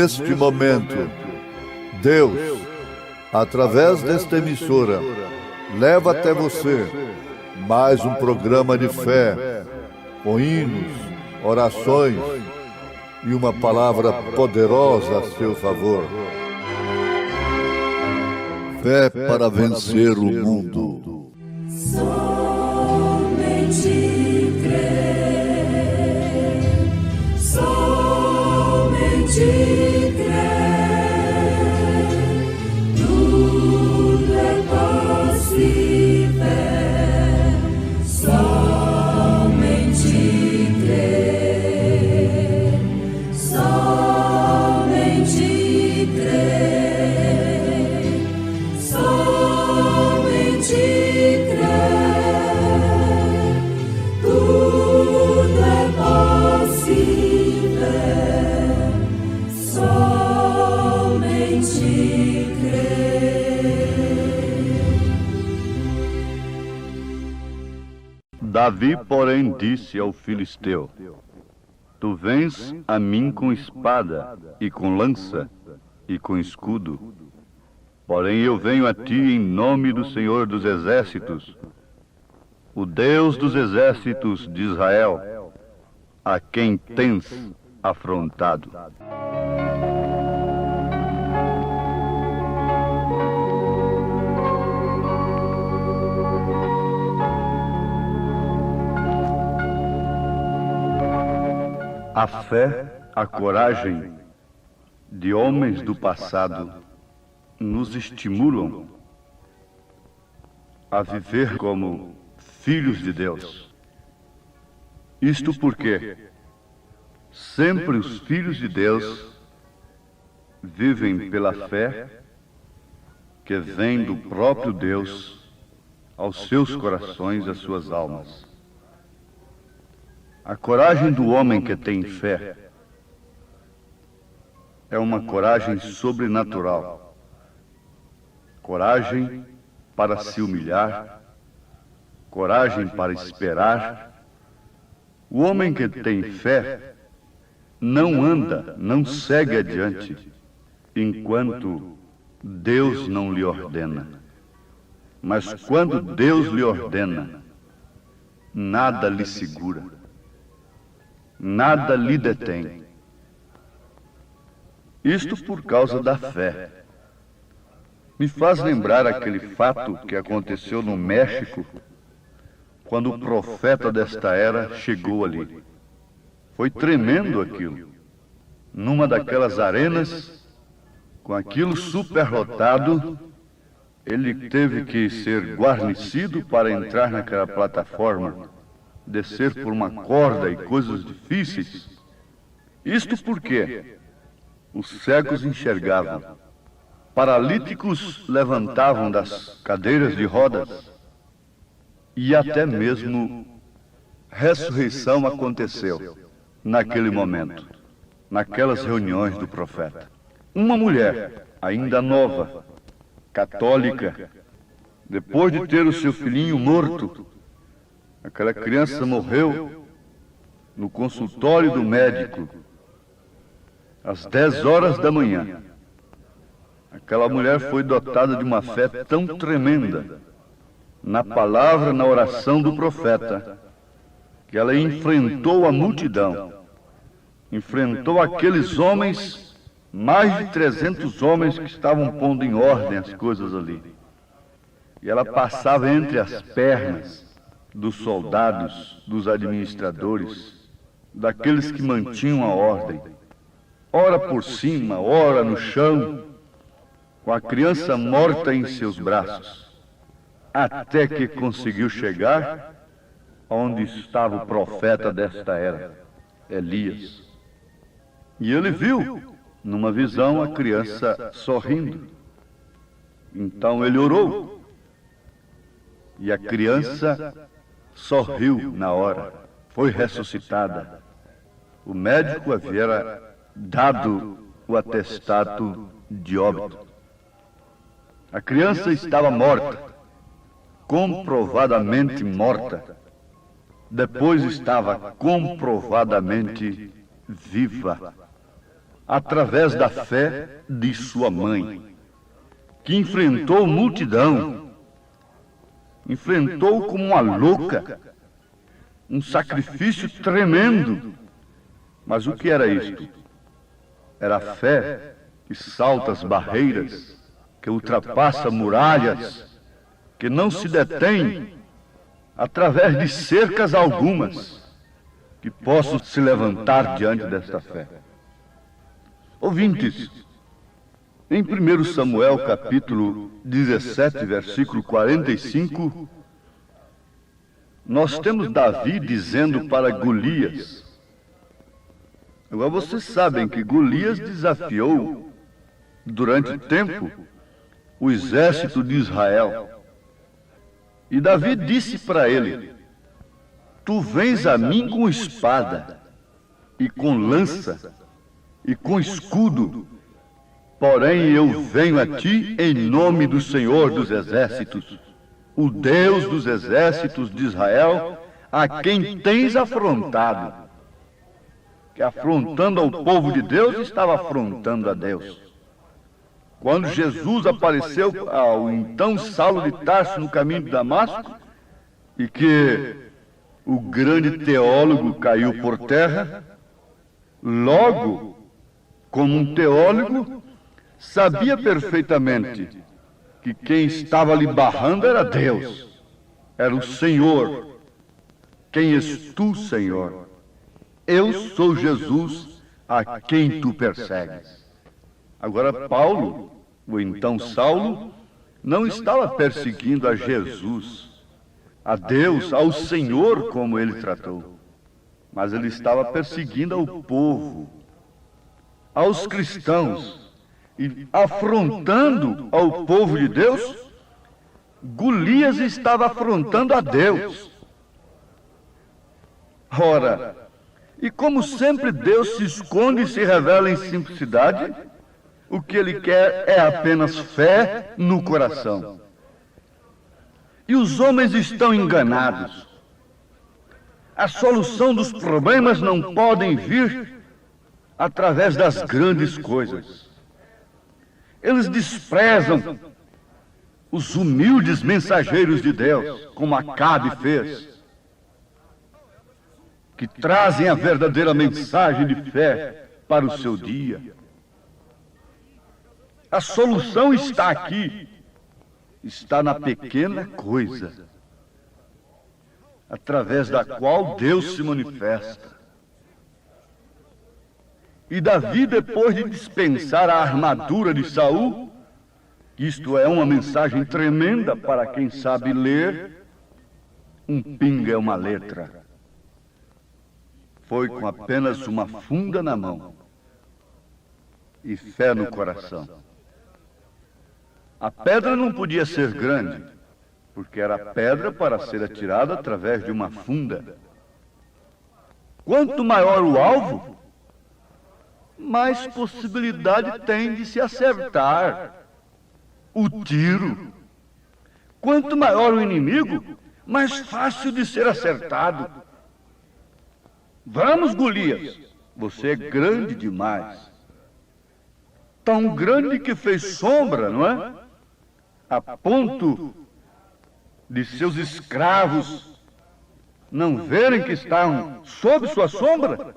neste momento, Deus, através desta emissora, leva até você mais um programa de fé, com hinos, orações e uma palavra poderosa a seu favor. Fé para vencer o mundo. Somente crer, somente crer, tudo é possível, somente crer, somente crer, somente crer, tudo é possível, somente crer. Davi, porém, disse ao filisteu: Tu vens a mim com espada, e com lança, e com escudo. Porém eu venho a ti em nome do Senhor dos Exércitos, o Deus dos Exércitos de Israel, a quem tens afrontado. A fé, a coragem de homens do passado nos estimulam a viver como filhos de Deus. Isto porque sempre os filhos de Deus vivem pela fé que vem do próprio Deus aos seus corações, às suas almas. A coragem do homem que tem fé é uma coragem sobrenatural. Coragem para se humilhar, coragem para esperar. O homem que tem fé não anda, não segue adiante, enquanto Deus não lhe ordena. Mas quando Deus lhe ordena, nada lhe segura, nada lhe detém. Isto por causa da fé. Me faz lembrar aquele fato que aconteceu no México, quando o profeta desta era chegou ali. Foi tremendo aquilo. Numa daquelas arenas, com aquilo superlotado, ele teve que ser guarnecido para entrar naquela plataforma, descer por uma corda e coisas difíceis. Isto porque os cegos enxergavam, paralíticos levantavam das cadeiras de rodas, e até mesmo ressurreição aconteceu naquele momento, naquelas reuniões do profeta. Uma mulher, ainda nova, católica, depois de ter o seu filhinho morto, aquela criança morreu no consultório do médico, às 10 horas da manhã. Aquela mulher foi dotada de uma fé tão tremenda, na palavra, na oração do profeta, que ela enfrentou a multidão, enfrentou aqueles homens, mais de 300 homens que estavam pondo em ordem as coisas ali. E ela passava entre as pernas dos soldados, dos administradores, daqueles que mantinham a ordem, ora por cima, ora no chão, com a criança morta em seus braços, até que conseguiu chegar onde estava o profeta desta era, Elias. E ele viu, numa visão, a criança sorrindo. Então ele orou, e a criança sorriu na hora, foi ressuscitada. O médico havia dado o atestado de óbito. A criança estava morta, comprovadamente morta. Depois estava comprovadamente viva. através da fé de sua mãe, que enfrentou multidão, enfrentou como uma louca, um sacrifício tremendo. Mas o que era isto? Era a fé que salta as barreiras, que ultrapassa muralhas, que não se detém através de cercas algumas, que possam se levantar diante desta fé. Ouvintes, em 1 Samuel capítulo 17, versículo 45, nós temos Davi dizendo para Golias. Agora vocês sabem que Golias desafiou durante tempo o exército de Israel. E Davi disse para ele: tu vens a mim com espada, e com lança, e com escudo, porém eu venho a ti em nome do Senhor dos Exércitos, o Deus dos exércitos de Israel, a quem tens afrontado. Que afrontando ao povo de Deus, estava afrontando a Deus. Quando Jesus apareceu ao então Saulo de Tarso no caminho de Damasco, e que o grande teólogo caiu por terra, logo, como um teólogo, sabia perfeitamente que quem estava lhe barrando era Deus, era o Senhor. Quem és tu, Senhor? Eu sou Jesus, a quem tu persegues. Agora Paulo, o então Saulo, não estava perseguindo a Jesus, a Deus, ao Senhor, como ele tratou, mas ele estava perseguindo ao povo, aos cristãos, e afrontando ao povo de Deus. Golias estava afrontando a Deus. Ora, e como sempre Deus se esconde e se revela em simplicidade, o que ele quer é apenas fé no coração. E os homens estão enganados. A solução dos problemas não podem vir através das grandes coisas. Eles desprezam os humildes mensageiros de Deus, como Acabe fez, que trazem a verdadeira mensagem de fé para o seu dia. A solução está aqui, está na pequena coisa, através da qual Deus se manifesta. E Davi, depois de dispensar a armadura de Saul, isto é uma mensagem tremenda para quem sabe ler, um pingo é uma letra. Foi com apenas uma funda na mão e fé no coração. A pedra não podia ser grande, porque era pedra para ser atirada através de uma funda. Quanto maior o alvo, mais possibilidade tem de se acertar o tiro. Quanto maior o inimigo, mais fácil de ser acertado. Vamos, Golias, você é grande demais. Tão grande que fez sombra, não é? A ponto de seus escravos não verem que estão sob sua sombra.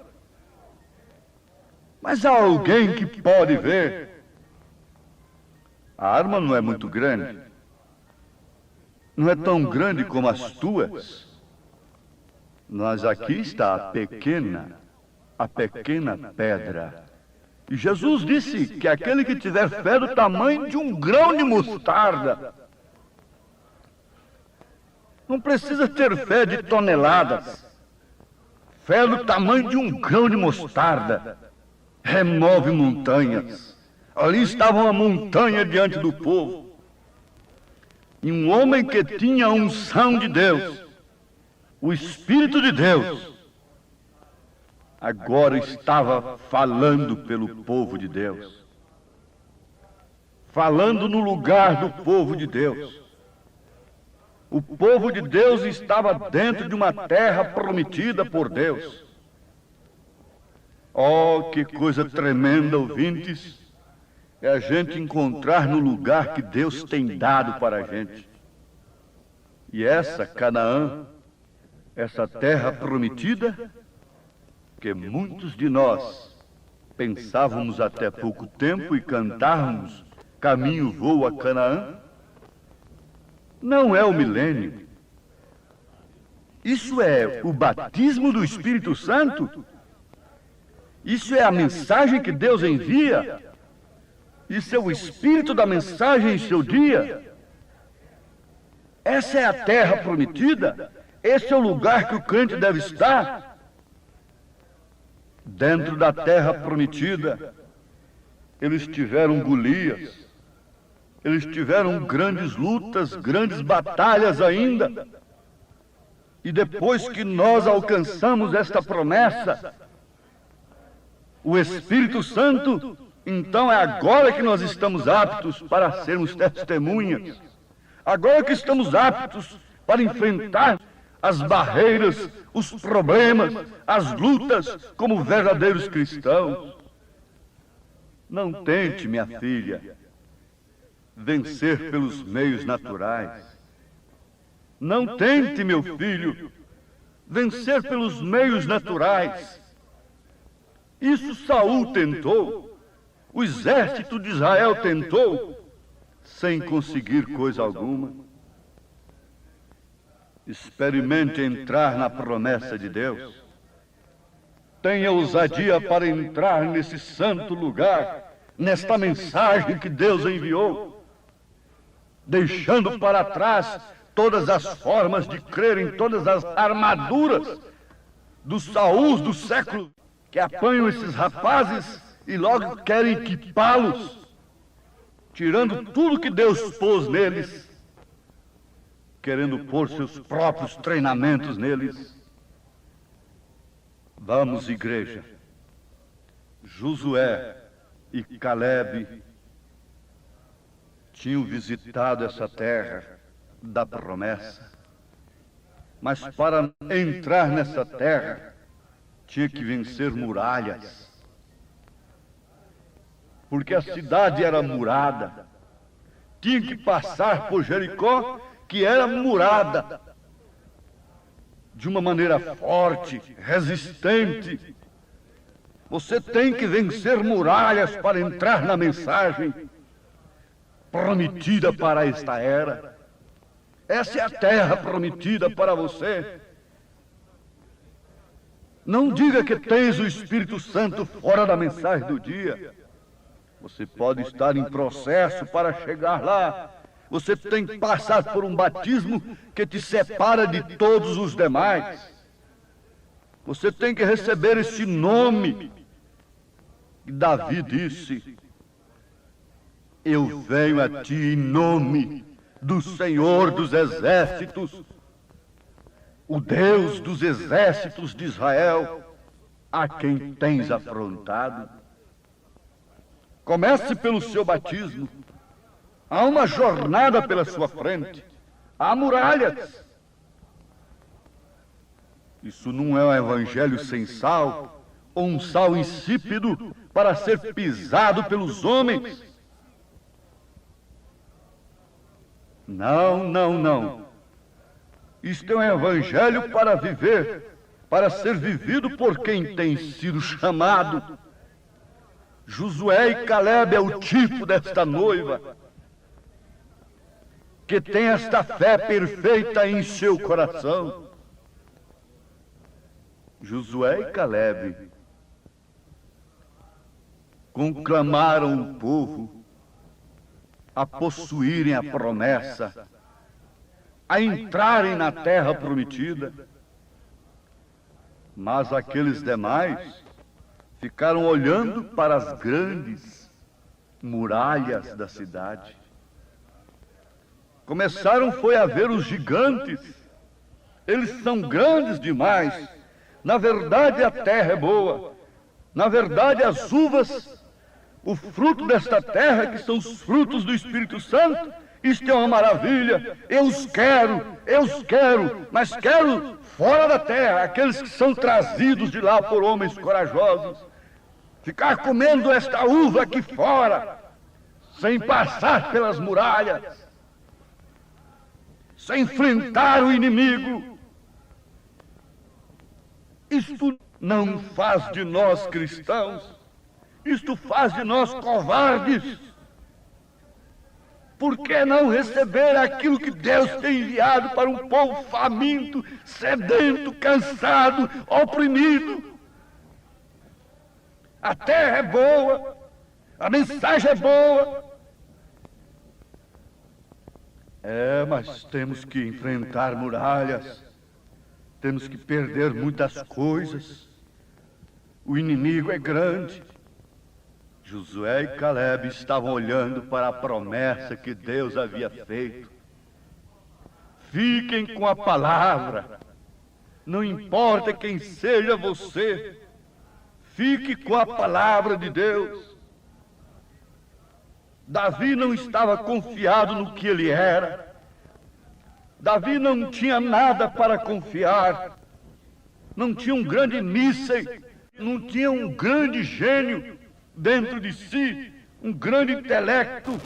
Mas há alguém que pode ver. A arma não é muito grande. Não é tão grande como as tuas. Mas aqui está a pequena pedra. E Jesus disse que aquele que tiver fé do tamanho de um grão de mostarda, não precisa ter fé de toneladas, fé do tamanho de um grão de mostarda, remove montanhas. Ali estava uma montanha diante do povo, e um homem que tinha a unção de Deus, o Espírito de Deus, agora estava falando pelo povo de Deus, falando no lugar do povo de Deus. O povo de Deus estava dentro de uma terra prometida por Deus. Oh, que coisa tremenda, ouvintes, é a gente encontrar no lugar que Deus tem dado para a gente. E essa Canaã, essa terra prometida, que muitos de nós pensávamos até pouco tempo e cantávamos Caminho Vou a Canaã, não é o milênio. Isso é o batismo do Espírito Santo. Isso é a mensagem que Deus envia. Isso é o espírito da mensagem em seu dia. Essa é a terra prometida. Esse é o lugar que o crente deve estar. Dentro da terra prometida, eles tiveram Golias, eles tiveram grandes lutas, grandes batalhas ainda. E depois que nós alcançamos esta promessa, o Espírito Santo, então é agora que nós estamos aptos para sermos testemunhas. Agora que estamos aptos para enfrentar as barreiras, os problemas, as lutas como verdadeiros cristãos. Não tente, minha filha, vencer pelos meios naturais. Não tente, meu filho, vencer pelos meios naturais. Isso Saul tentou, o exército de Israel tentou, sem conseguir coisa alguma. Experimente entrar na promessa de Deus. Tenha ousadia para entrar nesse santo lugar, nesta mensagem que Deus enviou, deixando para trás todas as formas de crer em todas as armaduras dos Saúls do século, que apanham esses rapazes e logo querem equipá-los, tirando tudo que Deus pôs neles, querendo pôr seus próprios treinamentos neles. Vamos, igreja. Josué e Calebe tinham visitado essa terra da promessa, mas para entrar nessa terra tinha que vencer muralhas, porque a cidade era murada. Tinha que passar por Jericó, que era murada, de uma maneira forte, resistente. Você tem que vencer muralhas para entrar na mensagem prometida para esta era. Essa é a terra prometida para você. Não diga que tens o Espírito Santo fora da mensagem do dia. Você pode estar em processo para chegar lá. Você tem que passar por um batismo que te separa de todos os demais. Você tem que receber esse nome. Davi disse: eu venho a ti em nome do Senhor dos Exércitos, o Deus dos exércitos de Israel, a quem tens afrontado. Comece pelo seu batismo. Há uma jornada pela sua frente. Há muralhas. Isso não é um evangelho sem sal, ou um sal insípido para ser pisado pelos homens. Não, não, não. Isto é um evangelho para viver, para ser vivido por quem tem sido chamado. Josué e Calebe é o tipo desta noiva, que tem esta fé perfeita em seu coração. Josué e Calebe conclamaram o povo a possuírem a promessa, a entrarem na terra prometida. Mas aqueles demais ficaram olhando para as grandes muralhas da cidade. Começaram foi a ver os gigantes. Eles são grandes demais. Na verdade, a terra é boa. Na verdade, as uvas, o fruto desta terra, que são os frutos do Espírito Santo, isto é uma maravilha. Eu os quero, mas quero fora da terra, aqueles que são trazidos de lá por homens corajosos. ficar comendo esta uva aqui fora, sem passar pelas muralhas, sem enfrentar o inimigo. Isto não faz de nós cristãos, isto faz de nós covardes. Por que não receber aquilo que Deus tem enviado para um povo faminto, sedento, cansado, oprimido? A terra é boa, a mensagem é boa. Mas temos que enfrentar muralhas, temos que perder muitas coisas. O inimigo é grande. Josué e Caleb estavam olhando para a promessa que Deus havia feito. Fiquem com a palavra. Não importa quem seja você, fique com a palavra de Deus. Davi não estava confiado no que ele era. Davi não tinha nada para confiar. Não tinha um grande míssil, não tinha um grande gênio dentro de si, um grande intelecto.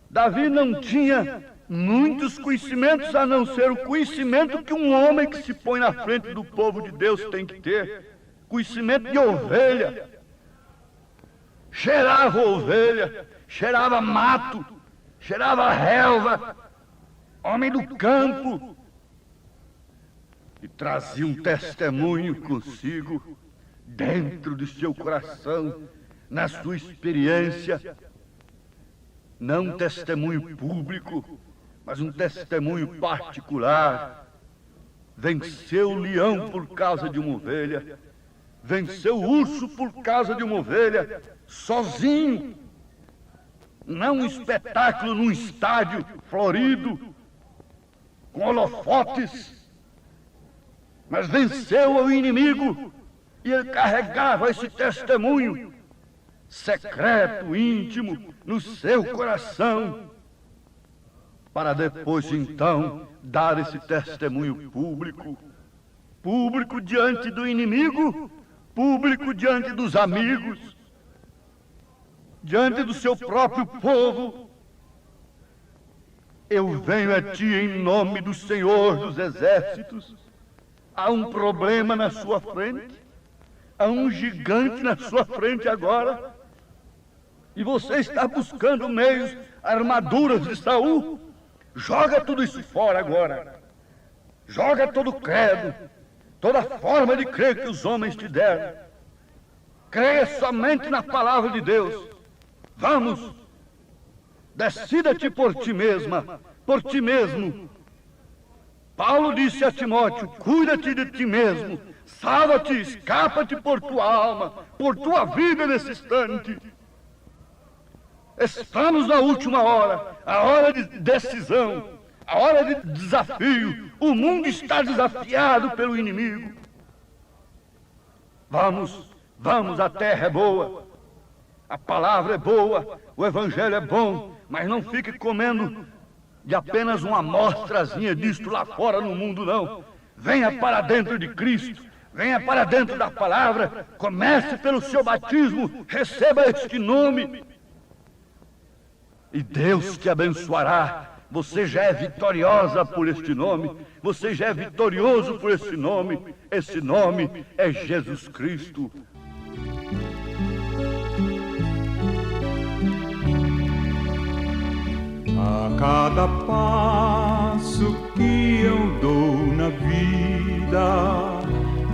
Davi não tinha muitos conhecimentos, a não ser o conhecimento que um homem que se põe na frente do povo de Deus tem que ter. Conhecimento de ovelha. Cheirava ovelha, cheirava mato, cheirava relva, homem do campo. E trazia um testemunho consigo, dentro de seu coração, na sua experiência. Não um testemunho público, mas um testemunho particular. Venceu o leão por causa de uma ovelha, venceu o urso por causa de uma ovelha, sozinho. Não um espetáculo num estádio florido, com holofotes, mas venceu o inimigo. E ele carregava esse testemunho secreto, íntimo, no seu coração, para depois então dar esse testemunho público. Público diante do inimigo, público diante dos amigos, diante do seu próprio povo. Eu venho a ti em nome do Senhor dos Exércitos. Há um problema na sua frente, há um gigante na sua frente agora, e você está buscando meios, armaduras de Saul. Joga tudo isso fora agora. Joga todo o credo, toda forma de crer que os homens te deram. Creia somente na palavra de Deus. Vamos, decida-te por ti mesma, por ti mesmo. Paulo disse a Timóteo: cuida-te de ti mesmo, salva-te, escapa-te por tua alma, por tua vida nesse instante. Estamos na última hora, a hora de decisão, a hora de desafio. O mundo está desafiado pelo inimigo. Vamos, a terra é boa, a palavra é boa, o evangelho é bom, mas não fique comendo de apenas uma amostrazinha disto lá fora no mundo, não. Venha para dentro de Cristo, venha para dentro da palavra, comece pelo seu batismo, receba este nome, e Deus te abençoará. Você já é vitoriosa por este nome, você já é vitorioso por esse nome é Jesus Cristo. A cada passo que eu dou na vida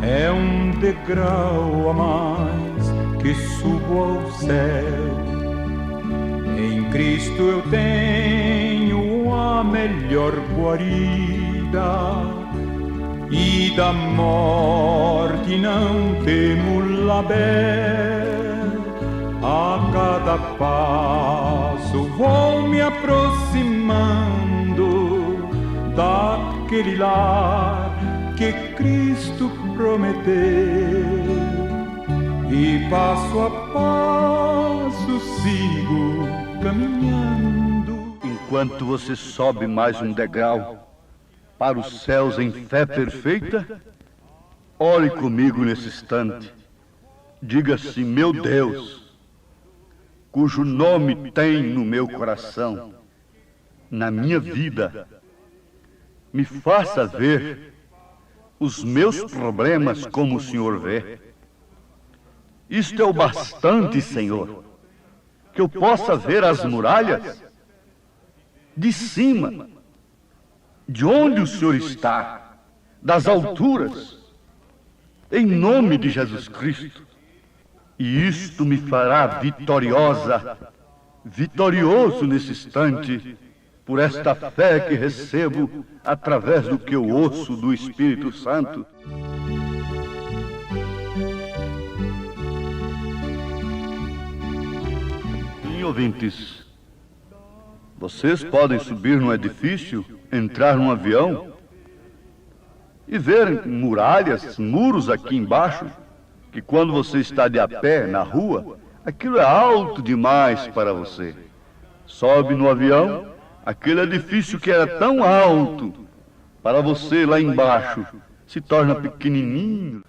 é um degrau a mais que subo ao céu. Em Cristo eu tenho a melhor guarida e da morte não temo labé. A cada passo vou me aproximando daquele lar que Cristo prometeu, e passo a passo sigo caminhando. Enquanto você sobe mais um degrau para os céus em fé perfeita, ore comigo nesse instante. Diga-se, meu Deus, cujo nome tem no meu coração, na minha vida, me faça ver os meus problemas como o Senhor vê. Isto é o bastante, Senhor, que eu possa ver as muralhas de cima, de onde o Senhor está, das alturas, em nome de Jesus Cristo. E isto me fará vitorioso nesse instante, por esta fé que recebo através do que eu ouço do Espírito Santo. Sim, ouvintes, vocês podem subir num edifício, entrar num avião e ver muralhas, muros aqui embaixo, que quando você está de a pé na rua, aquilo é alto demais para você. Sobe no avião, aquele edifício que era tão alto para você lá embaixo se torna pequenininho.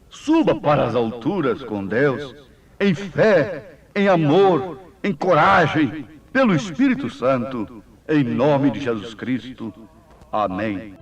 Suba para as alturas com Deus, em fé, em amor, em coragem, pelo Espírito Santo, em nome de Jesus Cristo. Amém.